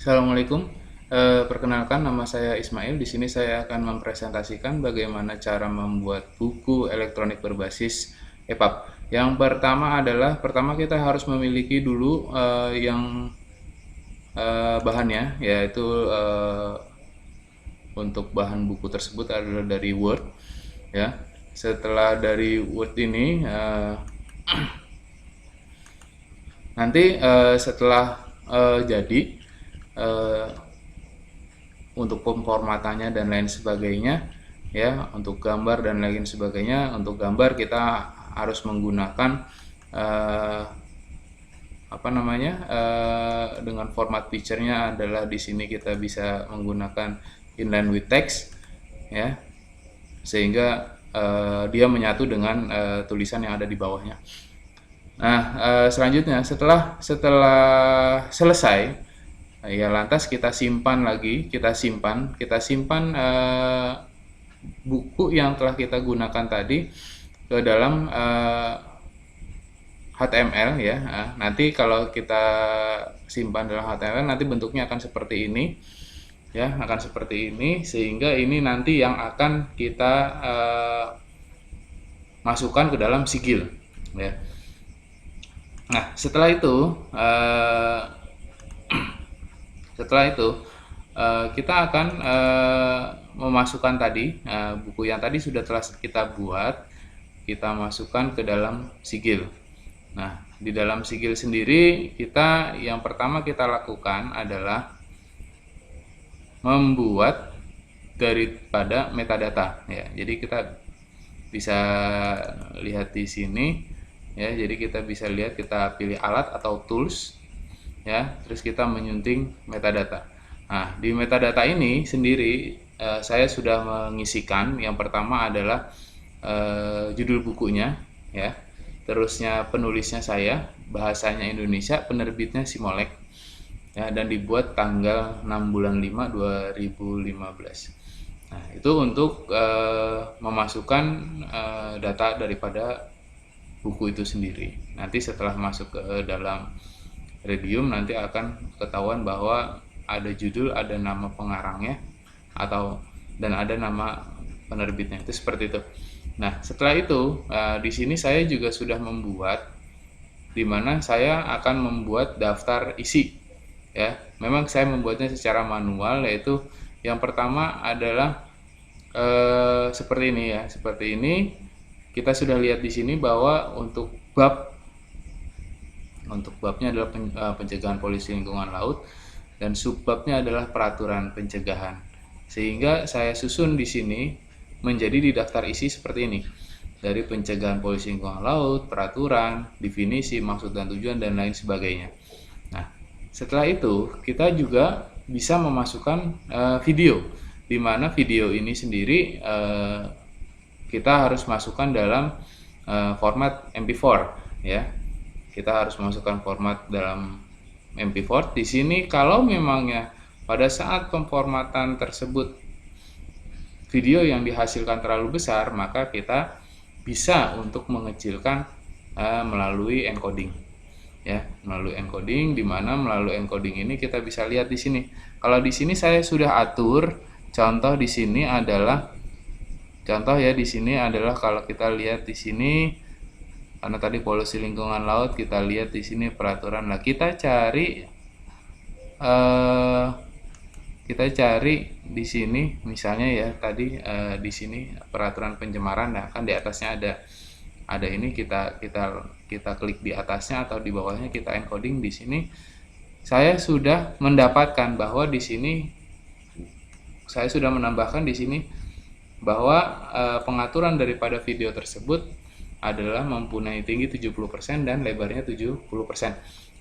Assalamualaikum. Perkenalkan nama saya Ismail. Di sini saya akan mempresentasikan bagaimana cara membuat buku elektronik berbasis EPUB. Yang pertama kita harus memiliki dulu bahannya, yaitu untuk bahan buku tersebut adalah dari Word, ya. Setelah dari Word ini, nanti setelah jadi, eh, untuk pemformatannya dan lain sebagainya, ya, untuk gambar dan lain sebagainya. Untuk gambar kita harus menggunakan dengan format picture-nya adalah di sini kita bisa menggunakan inline with text, ya, sehingga dia menyatu dengan tulisan yang ada di bawahnya. Nah, selanjutnya setelah selesai, ya, lantas kita simpan buku yang telah kita gunakan tadi ke dalam HTML, ya. Nah, nanti kalau kita simpan dalam HTML, nanti bentuknya akan seperti ini, ya, sehingga ini nanti yang akan kita masukkan ke dalam sigil, ya. Nah, setelah itu kita akan memasukkan tadi buku yang tadi telah kita buat, kita masukkan ke dalam sigil. Nah, di dalam sigil sendiri yang pertama kita lakukan adalah membuat daripada metadata, ya. Jadi kita bisa lihat di sini, ya. Jadi kita bisa lihat, kita pilih alat atau tools, ya, terus kita menyunting metadata. Nah, di metadata ini sendiri saya sudah mengisikan. Yang pertama adalah judul bukunya, ya, terusnya penulisnya saya, bahasanya Indonesia, penerbitnya Simolek, ya, dan dibuat tanggal 6 bulan 5 2015. Nah, itu untuk memasukkan data daripada buku itu sendiri. Nanti setelah masuk ke dalam Redium, nanti akan ketahuan bahwa ada judul, ada nama pengarangnya, dan ada nama penerbitnya. Itu seperti itu. Nah, setelah itu di sini saya juga sudah membuat, di mana saya akan membuat daftar isi, ya. Memang saya membuatnya secara manual, yaitu yang pertama adalah seperti ini, ya. Seperti ini. Kita sudah lihat di sini bahwa untuk babnya adalah pencegahan polusi lingkungan laut, dan subbabnya adalah peraturan pencegahan. Sehingga saya susun di sini menjadi di daftar isi seperti ini. Dari pencegahan polusi lingkungan laut, peraturan, definisi, maksud dan tujuan, dan lain sebagainya. Nah, setelah itu kita juga bisa memasukkan video, di mana video ini sendiri kita harus masukkan dalam format MP4, ya. Kita harus masukkan format dalam MP4. Di sini kalau memangnya pada saat pemformatan tersebut video yang dihasilkan terlalu besar, maka kita bisa untuk mengecilkan melalui encoding, ya, melalui encoding, di mana melalui encoding ini kita bisa lihat di sini. Kalau di sini saya sudah atur contoh, di sini adalah contoh, ya. Di sini adalah kalau kita lihat di sini, karena tadi polusi lingkungan laut, kita lihat di sini peraturan. Nah, kita cari di sini misalnya, ya, tadi di sini peraturan pencemaran. Nah, kan di atasnya ada ini, kita klik di atasnya atau di bawahnya, kita encoding. Di sini saya sudah mendapatkan bahwa di sini saya sudah menambahkan di sini bahwa pengaturan daripada video tersebut adalah mempunyai tinggi 70% dan lebarnya 70%.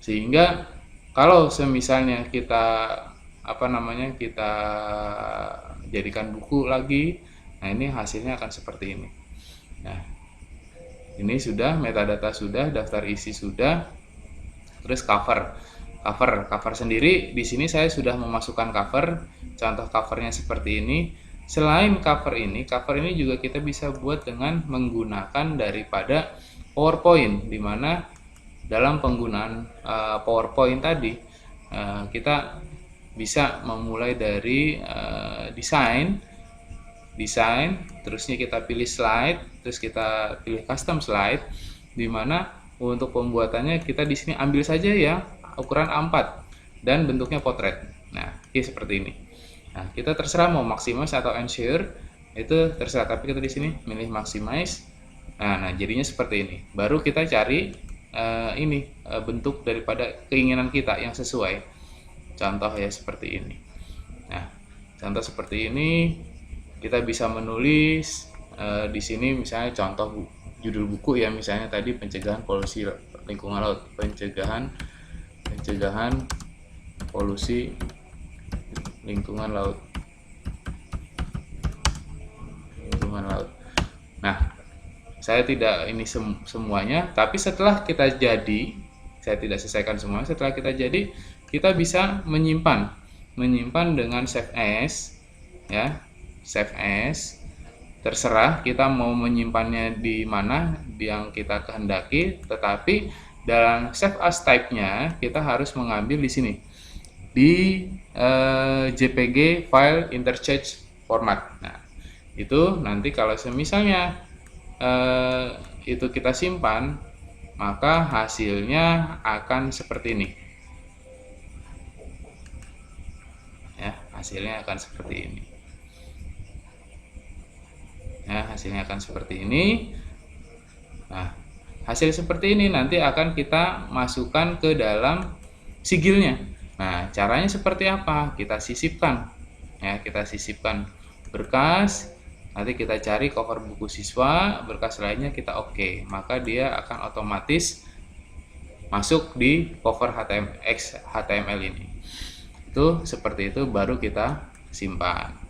Sehingga kalau semisalnya kita kita jadikan buku lagi, nah, ini hasilnya akan seperti ini. Nah, ini sudah metadata, sudah daftar isi, sudah. Terus cover sendiri, di sini saya sudah memasukkan cover. Contoh covernya seperti ini. Selain cover ini juga kita bisa buat dengan menggunakan daripada PowerPoint, di mana dalam penggunaan PowerPoint tadi kita bisa memulai dari desain, terusnya kita pilih slide, terus kita pilih custom slide, di mana untuk pembuatannya kita di sini ambil saja ya ukuran A4 dan bentuknya potret. Nah, ini seperti ini. Nah, kita terserah mau maximize atau ensure, itu terserah, tapi kita di sini milih maximize. Nah, jadinya seperti ini. Baru kita cari bentuk daripada keinginan kita yang sesuai. Contoh ya seperti ini. Nah, contoh seperti ini kita bisa menulis di sini misalnya contoh judul buku ya, misalnya tadi pencegahan polusi lingkungan laut, pencegahan polusi lingkungan laut. Nah, saya tidak ini semuanya, tapi setelah kita jadi, saya tidak selesaikan semuanya. Setelah kita jadi, kita bisa menyimpan dengan save as, ya, save as. Terserah kita mau menyimpannya di mana yang kita kehendaki, tetapi dalam save as type-nya kita harus mengambil di sini di JPG file interchange format. Nah, itu nanti kalau misalnya itu kita simpan, maka hasilnya akan seperti ini. Ya, hasilnya akan seperti ini. Ya, hasilnya akan seperti ini. Nah, hasil seperti ini nanti akan kita masukkan ke dalam sigilnya. Nah, caranya seperti apa? Kita sisipkan. Ya, kita sisipkan berkas. Nanti kita cari cover buku siswa, berkas lainnya kita oke. Maka dia akan otomatis masuk di cover HTML ini. Itu seperti itu, baru kita simpan.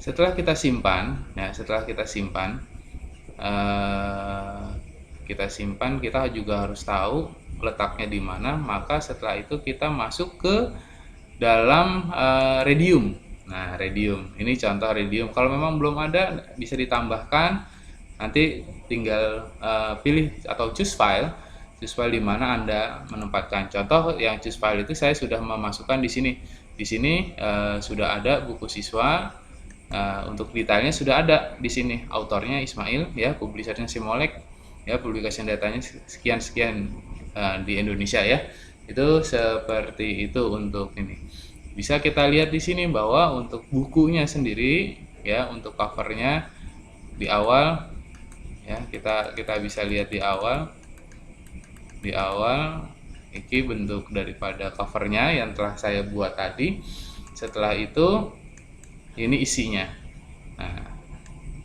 Setelah kita simpan, kita juga harus tahu letaknya di mana. Maka setelah itu kita masuk ke dalam Radium. Nah, Radium ini contoh Radium. Kalau memang belum ada, bisa ditambahkan. Nanti tinggal pilih atau choose file di mana Anda menempatkan. Contoh yang choose file itu saya sudah memasukkan di sini. Di sini sudah ada buku siswa. Untuk detailnya sudah ada di sini, autornya Ismail, ya, publishernya Simolek, ya, publikasi datanya sekian di Indonesia, ya. Itu seperti itu untuk ini. Bisa kita lihat di sini bahwa untuk bukunya sendiri, ya, untuk covernya di awal, ya, kita bisa lihat di awal ini bentuk daripada covernya yang telah saya buat tadi. Setelah itu ini isinya. Nah,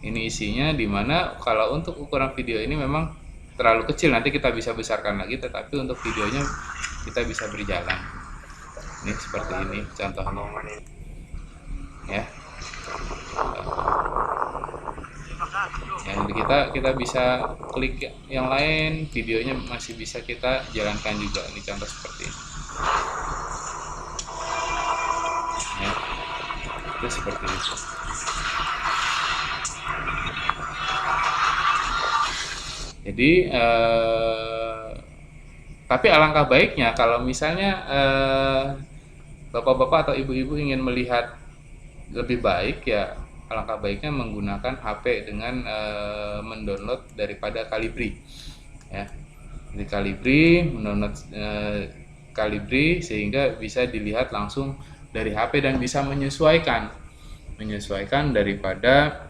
ini isinya, dimana kalau untuk ukuran video ini memang terlalu kecil, nanti kita bisa besarkan lagi, tetapi untuk videonya kita bisa berjalan. Ini seperti ini contohnya, ya. Kita bisa klik yang lain, videonya masih bisa kita jalankan juga. Ini contoh seperti ini. Ya. Itu seperti itu. Jadi tapi alangkah baiknya kalau misalnya bapak-bapak atau ibu-ibu ingin melihat lebih baik, ya alangkah baiknya menggunakan HP dengan mendownload daripada Calibri, ya. Di Calibri, mendownload Calibri sehingga bisa dilihat langsung dari HP dan bisa menyesuaikan daripada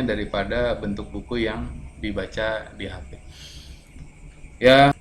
daripada bentuk buku yang dibaca di HP. Ya.